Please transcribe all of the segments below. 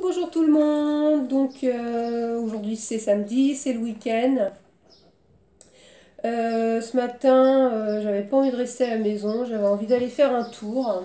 Bonjour tout le monde, aujourd'hui c'est samedi, c'est le week-end. Ce matin, j'avais pas envie de rester à la maison, j'avais envie d'aller faire un tour.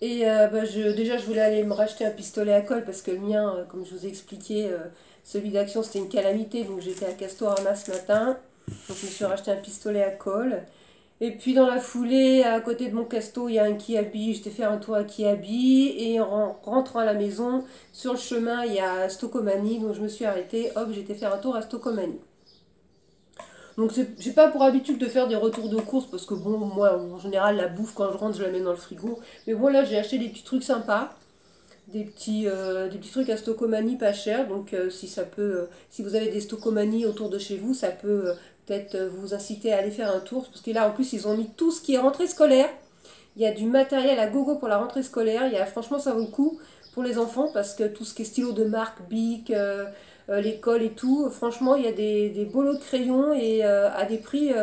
Déjà je voulais aller me racheter un pistolet à colle parce que le mien, comme je vous ai expliqué, celui d'Action c'était une calamité, donc j'étais à Castorama ce matin. Donc je me suis racheté un pistolet à colle. Et puis dans la foulée, à côté de mon casto, il y a un Kiabi. J'étais faire un tour à Kiabi. Et en rentrant à la maison, sur le chemin, il y a Stokomani. Donc je me suis arrêtée. Hop, j'étais faire un tour à Stokomani. Donc j'ai pas pour habitude de faire des retours de course. Parce que bon, moi, en général, la bouffe, quand je rentre, je la mets dans le frigo. Mais bon, là, j'ai acheté des petits trucs sympas. Des petits trucs à Stokomani pas cher. Donc si ça peut, si vous avez des Stokomani autour de chez vous, ça peut peut-être vous inciter à aller faire un tour. Parce que là, en plus, ils ont mis tout ce qui est rentrée scolaire. Il y a du matériel à gogo pour la rentrée scolaire. Franchement, ça vaut le coup pour les enfants parce que tout ce qui est stylo de marque, Bic, l'école et tout, franchement, il y a des beaux lots de crayons et à défier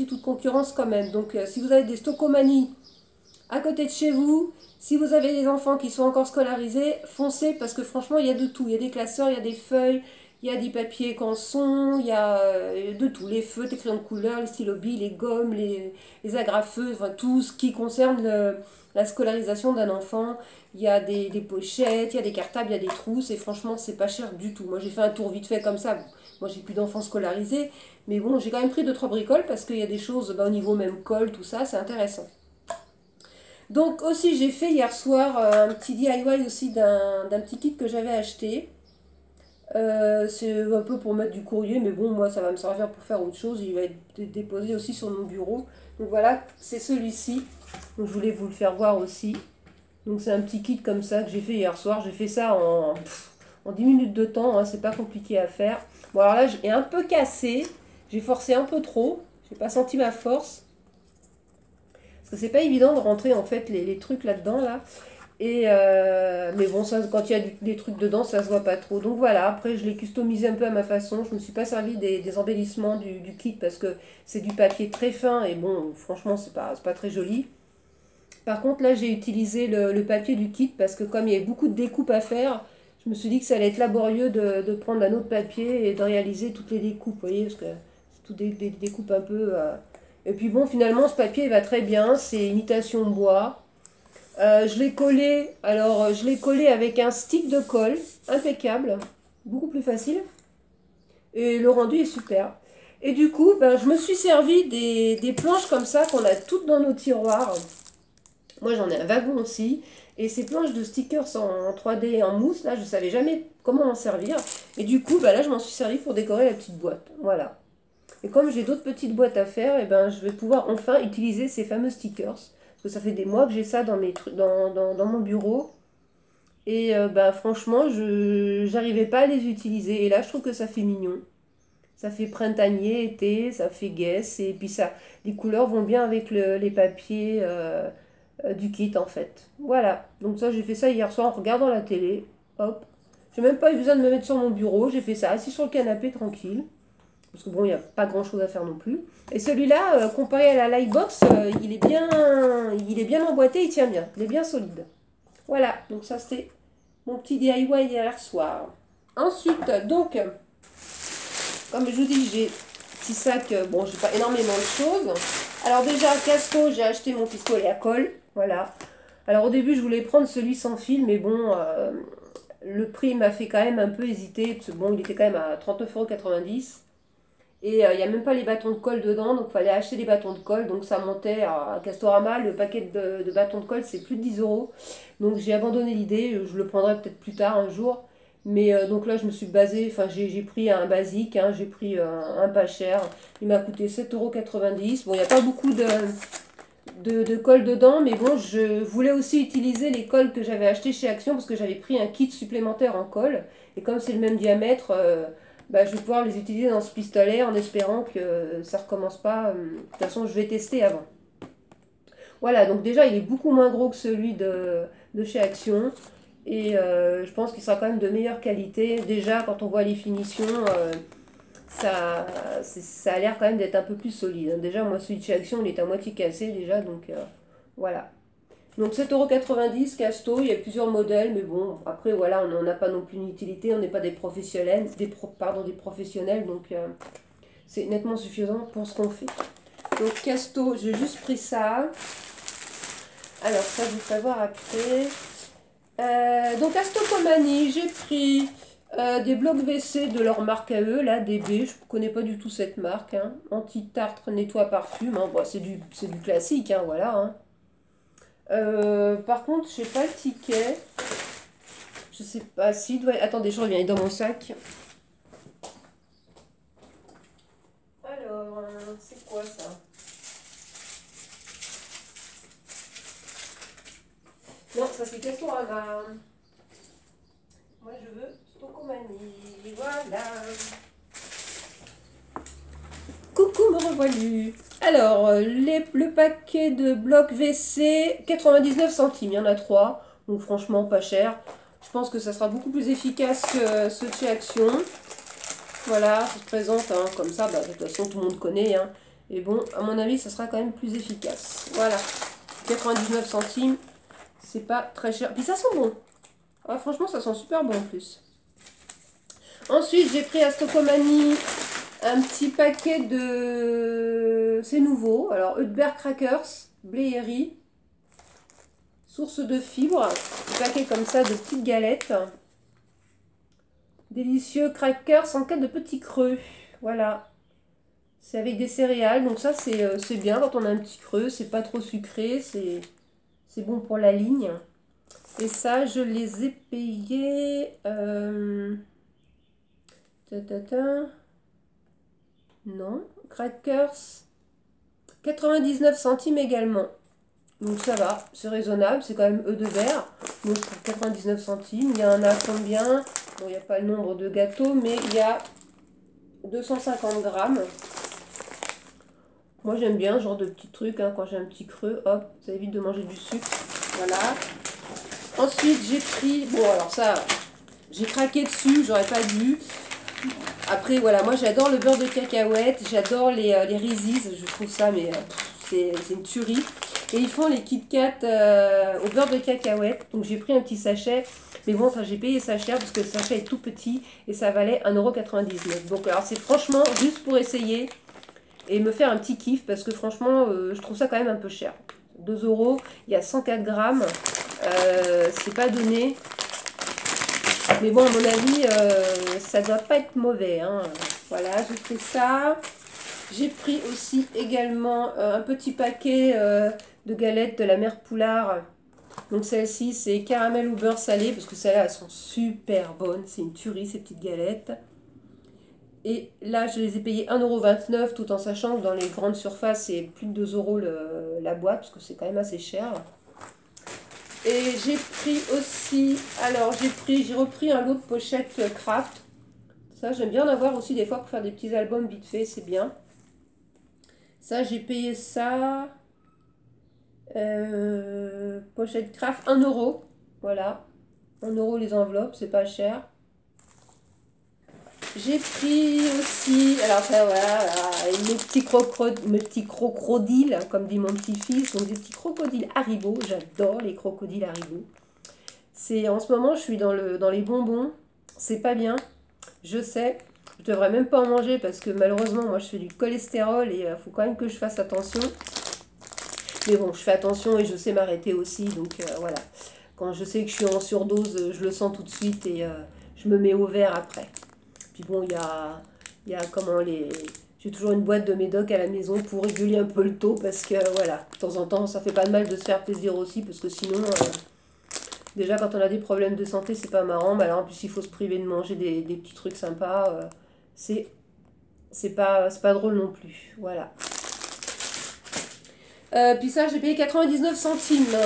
toute concurrence quand même. Donc si vous avez des Stokomani à côté de chez vous. Si vous avez des enfants qui sont encore scolarisés, foncez parce que franchement, il y a de tout. Il y a des classeurs, il y a des feuilles, il y a des papiers canson, il y a de tout. Les feutres, les crayons de couleur, les stylos-billes, les gommes, les agrafeuses, enfin tout ce qui concerne la scolarisation d'un enfant. Il y a des pochettes, il y a des cartables, il y a des trousses et franchement, c'est pas cher du tout. Moi, j'ai fait un tour vite fait comme ça. Bon, moi, j'ai plus d'enfants scolarisés, mais bon, j'ai quand même pris 2-3 bricoles parce qu'il y a des choses au niveau même colle, tout ça, c'est intéressant. Donc aussi j'ai fait hier soir un petit DIY aussi d'un petit kit que j'avais acheté. C'est un peu pour mettre du courrier, mais bon moi ça va me servir pour faire autre chose. Il va être déposé aussi sur mon bureau. Donc voilà, c'est celui-ci. Donc je voulais vous le faire voir aussi. Donc c'est un petit kit comme ça que j'ai fait hier soir. J'ai fait ça en 10 minutes de temps, hein, c'est pas compliqué à faire. Bon alors là j'ai un peu cassé. J'ai forcé un peu trop. J'ai pas senti ma force. Parce que c'est pas évident de rentrer en fait les trucs là-dedans là. Mais bon, ça, quand il y a des trucs dedans, ça se voit pas trop. Donc voilà, après je l'ai customisé un peu à ma façon. Je me suis pas servi des embellissements du kit parce que c'est du papier très fin et bon, franchement, c'est pas très joli. Par contre, là, j'ai utilisé le papier du kit parce que comme il y avait beaucoup de découpes à faire, je me suis dit que ça allait être laborieux de prendre un autre papier et de réaliser toutes les découpes, vous voyez, parce que c'est toutes des découpes un peu. Et puis bon, finalement, ce papier il va très bien, c'est imitation bois. Je l'ai collé, alors je l'ai collé avec un stick de colle, impeccable, beaucoup plus facile. Et le rendu est super. Et du coup, ben, je me suis servi des planches comme ça qu'on a toutes dans nos tiroirs. Moi j'en ai un wagon aussi. Et ces planches de stickers en 3D et en mousse, là je ne savais jamais comment en servir. Et du coup, ben, là je m'en suis servi pour décorer la petite boîte. Voilà. Et comme j'ai d'autres petites boîtes à faire, et ben, je vais pouvoir enfin utiliser ces fameux stickers. Parce que ça fait des mois que j'ai ça dans mon bureau. Et ben, franchement, je n'arrivais pas à les utiliser. Et là, je trouve que ça fait mignon. Ça fait printanier, été, ça fait guesse. Et puis ça, les couleurs vont bien avec les papiers du kit en fait. Voilà. Donc ça, j'ai fait ça hier soir en regardant la télé. Hop. J'ai même pas eu besoin de me mettre sur mon bureau. J'ai fait ça assis sur le canapé tranquille. Parce que bon, il n'y a pas grand chose à faire non plus. Et celui-là, comparé à la Lightbox, il est bien emboîté, il tient bien. Il est bien solide. Voilà, donc ça c'était mon petit DIY hier soir. Ensuite, donc, comme je vous dis, j'ai petit sac, bon, j'ai pas énormément de choses. Alors déjà, Casco, j'ai acheté mon pistolet à colle. Voilà. Alors au début, je voulais prendre celui sans fil, mais bon, le prix m'a fait quand même un peu hésiter. Parce que bon, il était quand même à 39,90 €. Et il n'y a même pas les bâtons de colle dedans, donc il fallait acheter des bâtons de colle. Donc ça montait à Castorama, le paquet de bâtons de colle c'est plus de 10 €. Donc j'ai abandonné l'idée, je le prendrai peut-être plus tard un jour. Mais donc là je me suis basée, enfin j'ai pris un basique, hein, j'ai pris un pas cher. Il m'a coûté 7,90 €. Bon, il n'y a pas beaucoup de colle dedans, mais bon, je voulais aussi utiliser les colles que j'avais achetées chez Action parce que j'avais pris un kit supplémentaire en colle. Et comme c'est le même diamètre, bah, je vais pouvoir les utiliser dans ce pistolet en espérant que ça ne recommence pas. De toute façon, je vais tester avant. Voilà, donc déjà, il est beaucoup moins gros que celui de chez Action. Et je pense qu'il sera quand même de meilleure qualité. Déjà, quand on voit les finitions, ça a l'air quand même d'être un peu plus solide. Déjà, moi, celui de chez Action, il est à moitié cassé déjà. Donc voilà. Donc 7,90 € Casto, il y a plusieurs modèles, mais bon, après voilà, on n'en a pas non plus une utilité, on n'est pas des professionnels, des professionnels, donc c'est nettement suffisant pour ce qu'on fait. Donc Casto, j'ai juste pris ça. Alors ça, je vais savoir après. Donc à Stocomanie, j'ai pris des blocs WC de leur marque à eux, là, DB, je ne connais pas du tout cette marque, hein. Anti-tartre, nettoie, parfume, hein. Bon, c'est du classique, hein, voilà. Hein. Par contre, je sais pas le ticket. Je sais pas si... Attendez, je reviens, il est dans mon sac. Alors, c'est quoi ça? Non, ça c'est Castorama. Moi je veux Stocomanie. Voilà. Coucou, me revoilù. Alors, le paquet de blocs WC, 99 centimes. Il y en a 3. Donc franchement, pas cher. Je pense que ça sera beaucoup plus efficace que ceux de chez Action. Voilà, ça se présente hein, comme ça. Bah, de toute façon, tout le monde connaît. Hein. Et bon, à mon avis, ça sera quand même plus efficace. Voilà. 99 centimes. C'est pas très cher. Puis ça sent bon. Ah, franchement, ça sent super bon en plus. Ensuite, j'ai pris à Stocomanie un petit paquet de... C'est nouveau. Alors, Eudberg Crackers, blé et riz. Source de fibres. Un paquet comme ça de petites galettes. Délicieux crackers en cas de petits creux. Voilà. C'est avec des céréales. Donc ça, c'est bien quand on a un petit creux. C'est pas trop sucré. C'est bon pour la ligne. Et ça, je les ai payés... Non. Crackers. 99 centimes également. Donc ça va. C'est raisonnable. C'est quand même œufs de verre. Donc pour 99 centimes. Il y en a combien? Bon, il n'y a pas le nombre de gâteaux. Mais il y a 250 grammes. Moi, j'aime bien ce genre de petits trucs. Hein, quand j'ai un petit creux, hop, ça évite de manger du sucre. Voilà. Ensuite, j'ai pris... Bon, alors ça, j'ai craqué dessus. J'aurais pas dû. Après, voilà, moi j'adore le beurre de cacahuète, j'adore les Reese's, je trouve ça, mais c'est une tuerie. Et ils font les Kit Kat au beurre de cacahuète, donc j'ai pris un petit sachet, mais bon, ça j'ai payé ça cher parce que le sachet est tout petit et ça valait 1,99 €. Donc alors c'est franchement juste pour essayer et me faire un petit kiff parce que franchement, je trouve ça quand même un peu cher. 2 €, il y a 104 grammes, c'est pas donné. Mais bon, à mon avis, ça doit pas être mauvais. Hein. Voilà, j'ai pris ça. J'ai pris aussi également un petit paquet de galettes de la mère Poulard. Donc celle-ci, c'est caramel ou beurre salé, parce que celles-là, elles sont super bonnes. C'est une tuerie, ces petites galettes. Et là, je les ai payées 1,29 € tout en sachant que dans les grandes surfaces, c'est plus de 2 € la boîte, parce que c'est quand même assez cher. Et j'ai pris aussi, alors j'ai repris un lot de pochettes craft. Ça, j'aime bien en avoir aussi des fois pour faire des petits albums vite fait, c'est bien. Ça, j'ai payé ça, pochette craft, 1 €. Voilà, 1 € les enveloppes, c'est pas cher. J'ai pris aussi, alors ça voilà, mes petits crocodiles, comme dit mon petit-fils, donc des petits crocodiles Haribo, j'adore les crocodiles Haribo. En ce moment, je suis dans les bonbons, c'est pas bien, je sais, je devrais même pas en manger parce que malheureusement, moi je fais du cholestérol et il faut quand même que je fasse attention. Mais bon, je fais attention et je sais m'arrêter aussi, donc voilà. Quand je sais que je suis en surdose, je le sens tout de suite et je me mets au vert après. Puis bon, il y a comment les... J'ai toujours une boîte de médoc à la maison pour réguler un peu le taux parce que voilà, de temps en temps, ça fait pas de mal de se faire plaisir aussi parce que sinon, déjà quand on a des problèmes de santé, c'est pas marrant. Mais alors en plus, il faut se priver de manger des petits trucs sympas. C'est pas drôle non plus. Voilà. Puis ça, j'ai payé 99 centimes.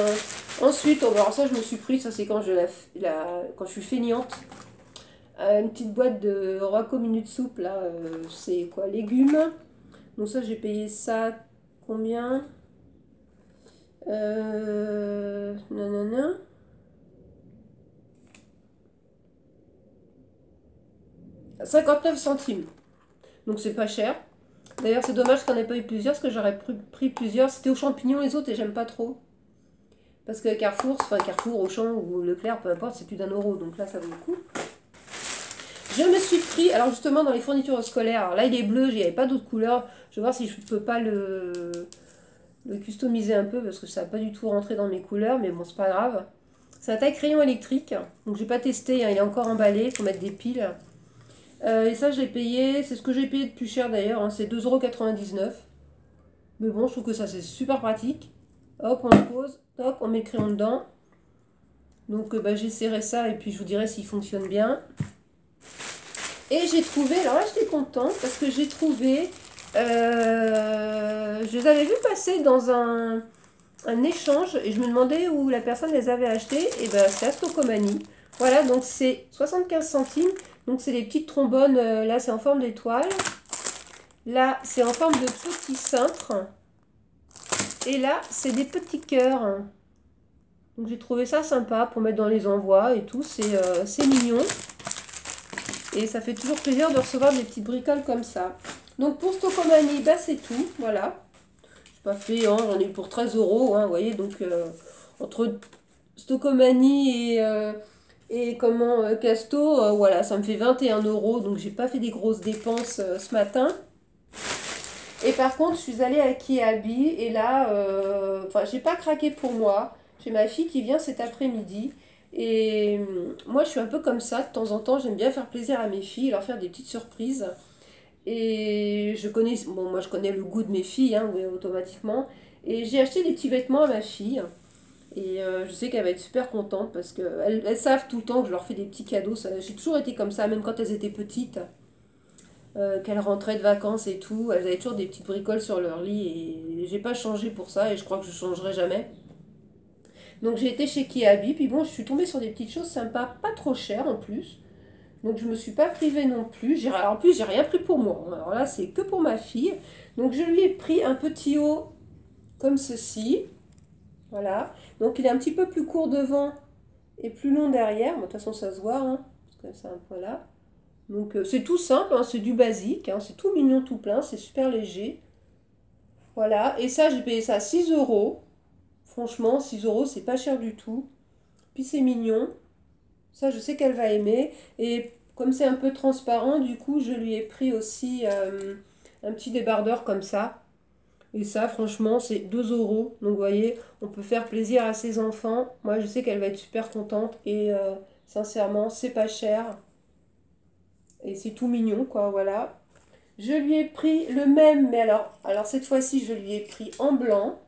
Ensuite, alors ça, je me suis pris, ça c'est quand quand je suis feignante. Une petite boîte de Rocco Minute Soupe, là, c'est quoi, légumes. Donc ça, j'ai payé ça, combien nanana. « 59 centimes. Donc c'est pas cher. D'ailleurs, c'est dommage qu'on n'ait pas eu plusieurs, parce que j'aurais pris plusieurs. C'était aux champignons les autres et j'aime pas trop. Parce que Carrefour, enfin Carrefour, Auchan ou Leclerc, peu importe, c'est plus d'1 euro. Donc là, ça vaut le coup. Je me suis pris, alors justement dans les fournitures scolaires, alors là il est bleu, il n'y avait pas d'autres couleurs. Je vais voir si je peux pas le customiser un peu parce que ça n'a pas du tout rentré dans mes couleurs, mais bon, c'est pas grave. C'est un taille-crayon électrique, donc j'ai pas testé, hein, il est encore emballé, il faut mettre des piles. Et ça, je l'ai payé, c'est ce que j'ai payé de plus cher d'ailleurs, hein, c'est 2,99 €. Mais bon, je trouve que ça c'est super pratique. Hop, on le pose, hop, on met le crayon dedans. Donc bah, j'essaierai ça et puis je vous dirai s'il fonctionne bien. Et j'ai trouvé, alors là j'étais contente parce que j'ai trouvé, je les avais vus passer dans un échange et je me demandais où la personne les avait achetés. Et ben c'est à Stocomanie. Voilà, donc c'est 75 centimes. Donc c'est les petites trombones, là c'est en forme d'étoile. Là c'est en forme de petits cintres. Et là c'est des petits cœurs. Donc j'ai trouvé ça sympa pour mettre dans les envois et tout, c'est mignon. Et ça fait toujours plaisir de recevoir des petites bricoles comme ça. Donc pour Stocomanie, bah c'est tout, voilà. J'ai pas fait, hein, j'en ai eu pour 13 €, hein, vous voyez, donc entre Stocomanie et comment Casto, voilà, ça me fait 21 €, donc j'ai pas fait des grosses dépenses ce matin. Et par contre, je suis allée à Kiabi et là, enfin, j'ai pas craqué pour moi. J'ai ma fille qui vient cet après-midi. Et moi, je suis un peu comme ça. De temps en temps, j'aime bien faire plaisir à mes filles, leur faire des petites surprises. Et je connais, bon, moi, je connais le goût de mes filles, hein, oui, automatiquement. Et j'ai acheté des petits vêtements à ma fille. Et je sais qu'elle va être super contente parce qu'elles savent tout le temps que je leur fais des petits cadeaux. J'ai toujours été comme ça, même quand elles étaient petites. Qu'elles rentraient de vacances et tout, elles avaient toujours des petites bricoles sur leur lit et j'ai pas changé pour ça et je crois que je changerai jamais. Donc j'ai été chez Kiabi, puis bon, je suis tombée sur des petites choses sympas, pas trop chères en plus. Donc je me suis pas privée non plus. En plus, j'ai rien pris pour moi. Alors là, c'est que pour ma fille. Donc je lui ai pris un petit haut comme ceci. Voilà. Donc il est un petit peu plus court devant et plus long derrière. Bon, de toute façon, ça se voit, hein, parce que c'est un peu là. Donc c'est tout simple, hein, c'est du basique, hein, c'est tout mignon, tout plein, c'est super léger. Voilà, et ça j'ai payé ça 6 €. Franchement, 6 € c'est pas cher du tout. Puis c'est mignon, ça je sais qu'elle va aimer. Et comme c'est un peu transparent, du coup je lui ai pris aussi un petit débardeur comme ça. Et ça franchement c'est 2 €. Donc vous voyez, on peut faire plaisir à ses enfants. Moi je sais qu'elle va être super contente et sincèrement c'est pas cher. Et c'est tout mignon, quoi, voilà. Je lui ai pris le même, mais alors cette fois-ci, je lui ai pris en blanc,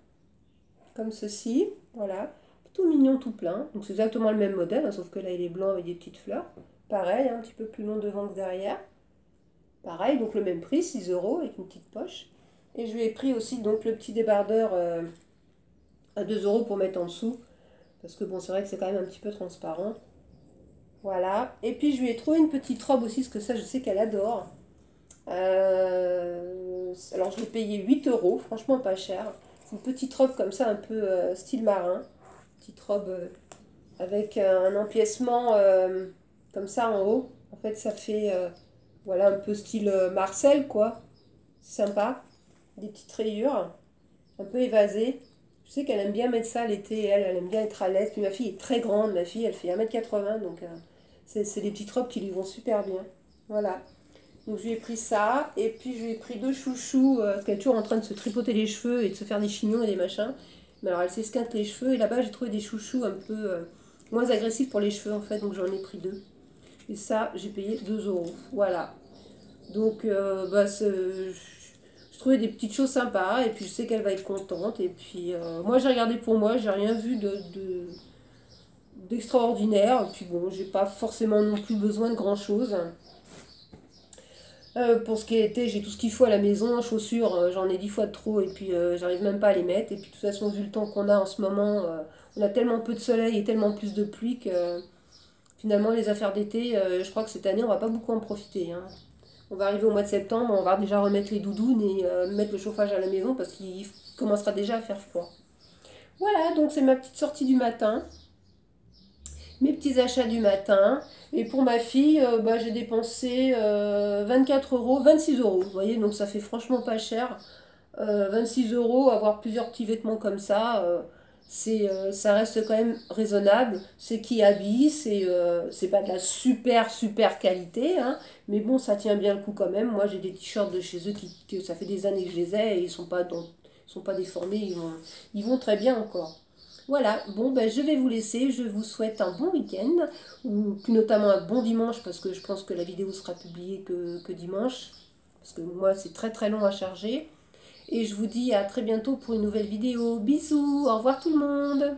comme ceci, voilà. Tout mignon, tout plein. Donc c'est exactement le même modèle, hein, sauf que là, il est blanc avec des petites fleurs. Pareil, un petit peu plus long devant que derrière. Pareil, donc le même prix, 6 € avec une petite poche. Et je lui ai pris aussi donc le petit débardeur à 2 € pour mettre en dessous. Parce que bon, c'est vrai que c'est quand même un petit peu transparent. Voilà. Et puis je lui ai trouvé une petite robe aussi, parce que ça, je sais qu'elle adore. Alors je l'ai payé 8 €, franchement pas cher. C'est une petite robe comme ça, un peu style marin. Petite robe avec un empiècement comme ça en haut. En fait, ça fait voilà, un peu style Marcel, quoi. Sympa. Des petites rayures, un peu évasées. Je sais qu'elle aime bien mettre ça l'été, elle aime bien être à l'aise. Puis ma fille est très grande, ma fille, elle fait 1,80 m, donc c'est des petites robes qui lui vont super bien. Voilà. Donc je lui ai pris ça, et puis je lui ai pris deux chouchous, parce qu'elle est toujours en train de se tripoter les cheveux et de se faire des chignons et des machins. Mais alors elle s'esquinte les cheveux, et là-bas j'ai trouvé des chouchous un peu moins agressifs pour les cheveux en fait, donc j'en ai pris deux. Et ça, j'ai payé 2 €. Voilà. Donc bah, je trouvais des petites choses sympas, et puis je sais qu'elle va être contente. Et puis moi j'ai regardé pour moi, j'ai rien vu d'extraordinaire. Et puis bon, j'ai pas forcément non plus besoin de grand chose. Pour ce qui est été, j'ai tout ce qu'il faut à la maison, chaussures, j'en ai 10 fois de trop et puis j'arrive même pas à les mettre. Et puis de toute façon, vu le temps qu'on a en ce moment, on a tellement peu de soleil et tellement plus de pluie que finalement les affaires d'été, je crois que cette année on va pas beaucoup en profiter, hein. On va arriver au mois de septembre, on va déjà remettre les doudounes et mettre le chauffage à la maison parce qu'il commencera déjà à faire froid. Voilà, donc c'est ma petite sortie du matin, mes petits achats du matin. Et pour ma fille, bah, j'ai dépensé 24 €, 26 €. Vous voyez, donc ça fait franchement pas cher. 26 €, avoir plusieurs petits vêtements comme ça. Ça reste quand même raisonnable. C'est Kiabi, c'est pas de la super qualité, hein, mais bon, ça tient bien le coup quand même. Moi, j'ai des t-shirts de chez eux que ça fait des années que je les ai et ils sont pas déformés, ils vont très bien encore. Voilà, bon, ben, je vais vous laisser. Je vous souhaite un bon week-end, ou plus notamment un bon dimanche, parce que je pense que la vidéo sera publiée que dimanche, parce que moi, c'est très long à charger. Et je vous dis à très bientôt pour une nouvelle vidéo. Bisous, au revoir tout le monde.